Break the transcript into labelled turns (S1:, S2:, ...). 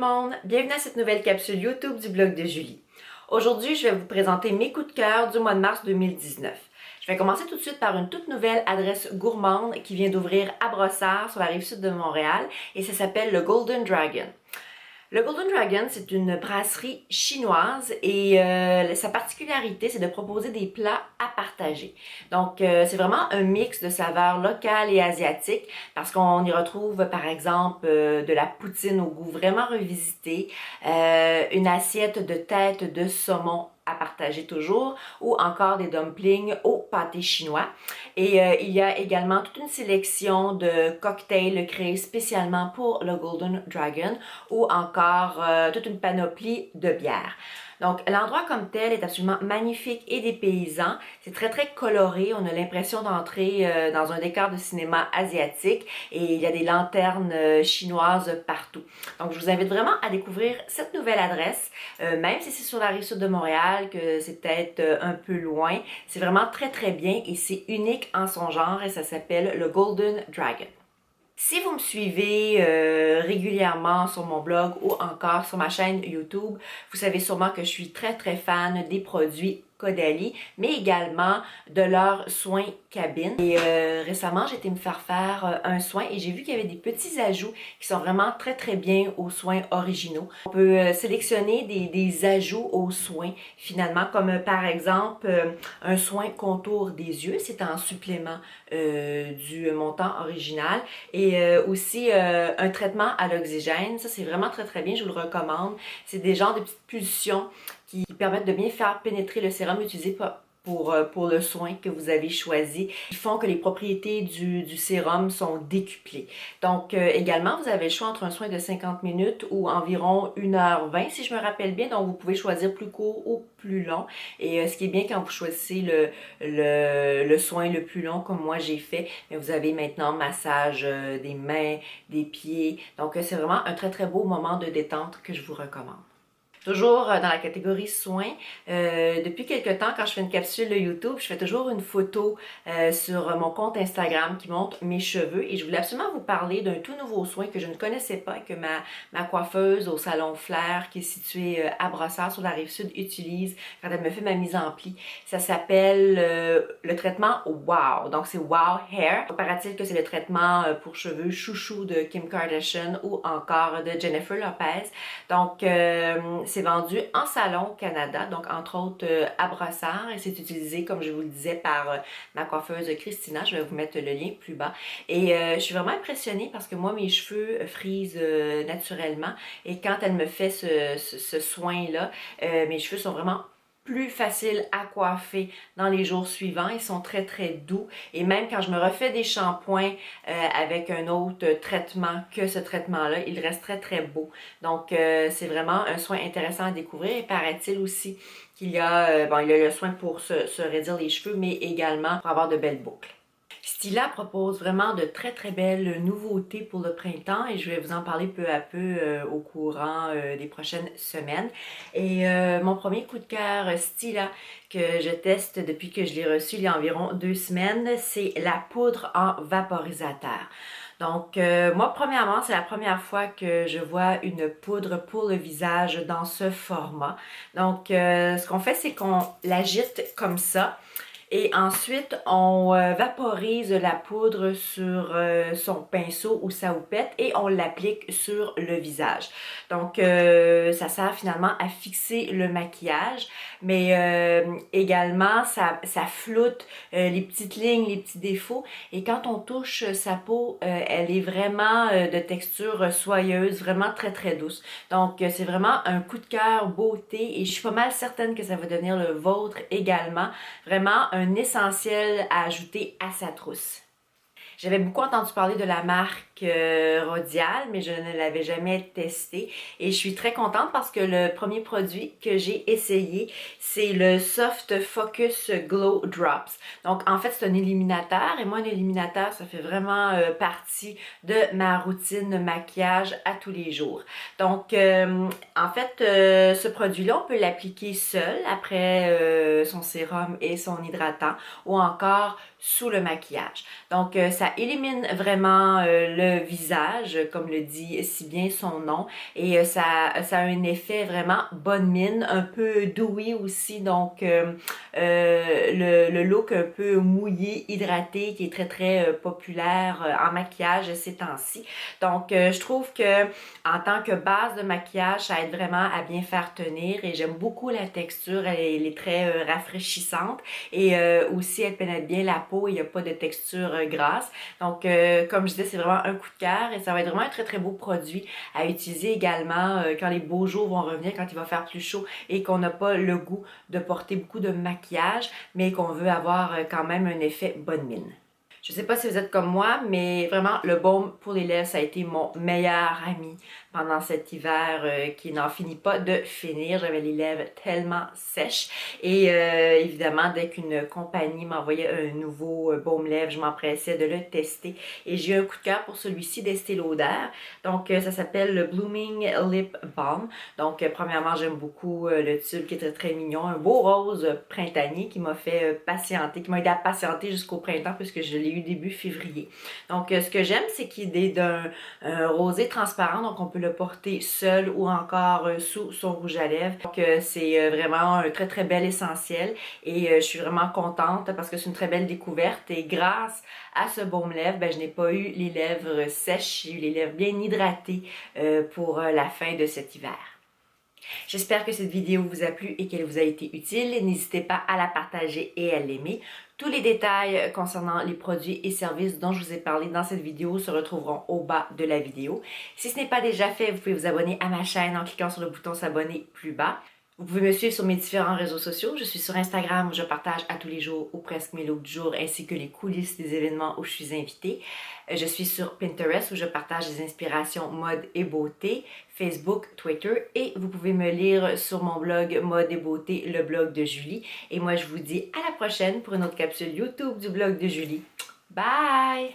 S1: le monde, bienvenue à cette nouvelle capsule YouTube du blog de Julie. Aujourd'hui, je vais vous présenter mes coups de cœur du mois de mars 2019. Je vais commencer tout de suite par une toute nouvelle adresse gourmande qui vient d'ouvrir à Brossard sur la rive sud de Montréal et ça s'appelle le Golden Dragon. Le Golden Dragon, c'est une brasserie chinoise et sa particularité, c'est de proposer des plats à partager. Donc, c'est vraiment un mix de saveurs locales et asiatiques parce qu'on y retrouve, par exemple, de la poutine au goût vraiment revisité, une assiette de tête de saumon à partager toujours, ou encore des dumplings au pâté chinois. Et il y a également toute une sélection de cocktails créés spécialement pour le Golden Dragon, ou encore toute une panoplie de bières. Donc, l'endroit comme tel est absolument magnifique et dépaysant. C'est très, très coloré. On a l'impression d'entrer dans un décor de cinéma asiatique et il y a des lanternes chinoises partout. Donc, je vous invite vraiment à découvrir cette nouvelle adresse, même si c'est sur la rive sud de Montréal, que c'est peut-être un peu loin. C'est vraiment très, très bien et c'est unique en son genre et ça s'appelle le Golden Dragon. Si vous me suivez régulièrement sur mon blog ou encore sur ma chaîne YouTube, vous savez sûrement que je suis très très fan des produits Caudalie, mais également de leurs soins cabine. Et récemment, j'ai été me faire un soin et j'ai vu qu'il y avait des petits ajouts qui sont vraiment très très bien aux soins originaux. On peut sélectionner des ajouts aux soins finalement, comme par exemple un soin contour des yeux, c'est en supplément du montant original, et aussi un traitement à l'oxygène. Ça, c'est vraiment très très bien, je vous le recommande. C'est des genres de petites pulsions qui permettent de bien faire pénétrer le sérum utilisé pour le soin que vous avez choisi. Ils font que les propriétés du sérum sont décuplées. Donc, également, vous avez le choix entre un soin de 50 minutes ou environ 1h20, si je me rappelle bien. Donc, vous pouvez choisir plus court ou plus long. Et ce qui est bien quand vous choisissez le soin le plus long, comme moi j'ai fait, mais vous avez maintenant massage des mains, des pieds. Donc, c'est vraiment un très, très beau moment de détente que je vous recommande. Toujours dans la catégorie soins, depuis quelques temps, quand je fais une capsule YouTube, je fais toujours une photo sur mon compte Instagram qui montre mes cheveux et je voulais absolument vous parler d'un tout nouveau soin que je ne connaissais pas et que ma coiffeuse au salon Flair qui est située à Brossard sur la rive sud utilise quand elle me fait ma mise en pli. Ça s'appelle le traitement Wow, donc c'est Wow Hair. Paraît-il que c'est le traitement pour cheveux chouchou de Kim Kardashian ou encore de Jennifer Lopez. Donc, c'est vendu en salon au Canada, donc entre autres à Brossard, et c'est utilisé, comme je vous le disais, par ma coiffeuse Christina. Je vais vous mettre le lien plus bas. Et je suis vraiment impressionnée parce que moi, mes cheveux frisent naturellement, et quand elle me fait ce soin-là, mes cheveux sont vraiment plus facile à coiffer dans les jours suivants. Ils sont très très doux et même quand je me refais des shampoings avec un autre traitement que ce traitement-là, il reste très très beau. Donc c'est vraiment un soin intéressant à découvrir et paraît-il aussi qu'il y a, il y a le soin pour se raidir les cheveux mais également pour avoir de belles boucles. Stila propose vraiment de très très belles nouveautés pour le printemps et je vais vous en parler peu à peu au courant des prochaines semaines. Et mon premier coup de cœur Stila que je teste depuis que je l'ai reçu il y a environ 2 semaines, c'est la poudre en vaporisateur. Donc, moi, premièrement, c'est la première fois que je vois une poudre pour le visage dans ce format. Donc, ce qu'on fait, c'est qu'on l'agite comme ça. Et ensuite, on vaporise la poudre sur son pinceau ou sa houppette et on l'applique sur le visage. Donc, ça sert finalement à fixer le maquillage, mais également, ça floute les petites lignes, les petits défauts. Et quand on touche sa peau, elle est vraiment de texture soyeuse, vraiment très très douce. Donc, c'est vraiment un coup de cœur beauté et je suis pas mal certaine que ça va devenir le vôtre également. Vraiment un essentiel à ajouter à sa trousse. J'avais beaucoup entendu parler de la marque Rodial, mais je ne l'avais jamais testé. Et je suis très contente parce que le premier produit que j'ai essayé, c'est le Soft Focus Glow Drops. Donc, en fait, c'est un éliminateur. Et moi, un éliminateur, ça fait vraiment partie de ma routine maquillage à tous les jours. Donc, en fait, ce produit-là, on peut l'appliquer seul après son sérum et son hydratant ou encore sous le maquillage. Donc, ça ça élimine vraiment le visage, comme le dit si bien son nom, et ça a un effet vraiment bonne mine, un peu dewy aussi, donc le look un peu mouillé, hydraté, qui est très populaire en maquillage ces temps-ci. Donc je trouve que en tant que base de maquillage, ça aide vraiment à bien faire tenir, et j'aime beaucoup la texture, elle est très rafraîchissante, et aussi elle pénètre bien la peau, il n'y a pas de texture grasse. Donc comme je disais, c'est vraiment un coup de cœur, et ça va être vraiment un très beau produit à utiliser également quand les beaux jours vont revenir, quand il va faire plus chaud et qu'on n'a pas le goût de porter beaucoup de maquillage, mais qu'on veut avoir quand même un effet bonne mine. Je sais pas si vous êtes comme moi, mais vraiment, le baume pour les lèvres, ça a été mon meilleur ami pendant cet hiver qui n'en finit pas de finir. J'avais les lèvres tellement sèches. Et évidemment, dès qu'une compagnie m'envoyait un nouveau baume lèvres, je m'empressais de le tester. Et j'ai eu un coup de cœur pour celui-ci d'Estée Lauder. Donc, ça s'appelle le Blooming Lip Balm. Donc, premièrement, j'aime beaucoup le tube qui est très mignon. Un beau rose printanier qui m'a fait patienter, qui m'a aidé à patienter jusqu'au printemps puisque je l'ai eu début février. Donc, ce que j'aime, c'est qu'il est d'un rosé transparent. Donc, on peut le porter seul ou encore sous son rouge à lèvres. Donc, c'est vraiment un très bel essentiel. Et je suis vraiment contente parce que c'est une très belle découverte. Et grâce à ce baume lèvres, ben, je n'ai pas eu les lèvres sèches. J'ai eu les lèvres bien hydratées pour la fin de cet hiver. J'espère que cette vidéo vous a plu et qu'elle vous a été utile. N'hésitez pas à la partager et à l'aimer. Tous les détails concernant les produits et services dont je vous ai parlé dans cette vidéo se retrouveront au bas de la vidéo. Si ce n'est pas déjà fait, vous pouvez vous abonner à ma chaîne en cliquant sur le bouton s'abonner plus bas. Vous pouvez me suivre sur mes différents réseaux sociaux. Je suis sur Instagram où je partage à tous les jours ou presque mes looks du jour ainsi que les coulisses des événements où je suis invitée. Je suis sur Pinterest où je partage des inspirations mode et beauté, Facebook, Twitter, et vous pouvez me lire sur mon blog Mode et Beauté, le blog de Julie. Et moi, je vous dis à la prochaine pour une autre capsule YouTube du blog de Julie. Bye!